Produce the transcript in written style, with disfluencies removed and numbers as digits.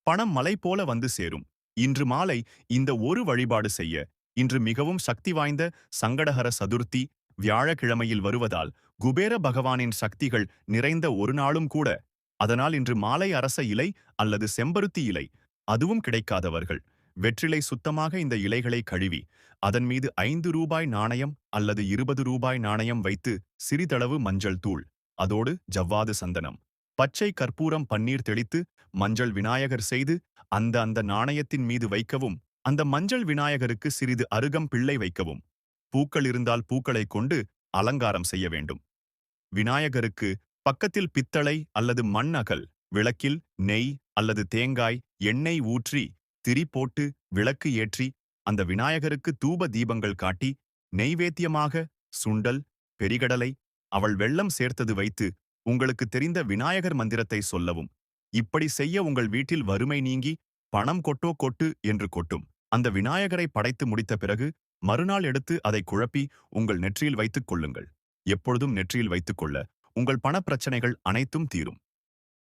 பணம் மலை போல வந்து சேரும். இன்று மாலை இந்த ஒரு வழிபாடு செய்ய, இன்று மிகவும் சக்தி வாய்ந்த சங்கடஹர சதுர்த்தி வியாழக்கிழமையில் வருவதால் குபேர பகவானின் சக்திகள் நிறைந்த ஒரு நாளும் கூட. அதனால் இன்று மாலை அரச இலை அல்லது செம்பருத்தி இலை, அதுவும் கிடைக்காதவர்கள் வெற்றிலை சுத்தமாக இந்த இலைகளை கழுவி அதன் மீது ரூபாய் 5 நாணயம் அல்லது ரூபாய் 20 நாணயம் வைத்து சிறிதளவு மஞ்சள் தூள், அதோடு ஜவ்வாது சந்தனம், பச்சை கற்பூரம், பன்னீர் தெளித்து மஞ்சள் விநாயகர் செய்து அந்த நாணயத்தின் மீது வைக்கவும். அந்த மஞ்சள் விநாயகருக்கு சிறிது அருகம் பிள்ளை வைக்கவும். பூக்கள் இருந்தால் பூக்களை கொண்டு அலங்காரம் செய்ய வேண்டும். விநாயகருக்கு பக்கத்தில் பித்தளை அல்லது மண் அகல் விளக்கில் நெய் அல்லது தேங்காய் எண்ணெய் ஊற்றி திரி போட்டு விளக்கு ஏற்றி அந்த விநாயகருக்கு தூப தீபங்கள் காட்டி நெய்வேத்தியமாக சுண்டல், பெரிகடலை, அவள் வெள்ளம் சேர்த்தது வைத்து உங்களுக்கு தெரிந்த விநாயகர் மந்திரத்தை சொல்லவும். இப்படி செய்ய உங்கள் வீட்டில் வறுமை நீங்கி பணம் கொட்டோ கொட்டு என்று கொட்டும். அந்த விநாயகரை படைத்து முடித்த பிறகு மறுநாள் எடுத்து அதை குழப்பி உங்கள் நெற்றியில் வைத்துக் கொள்ளுங்கள். எப்பொழுதும் நெற்றியில் வைத்துக் கொள்ள உங்கள் பணப்பிரச்சனைகள் அனைத்தும் தீரும்.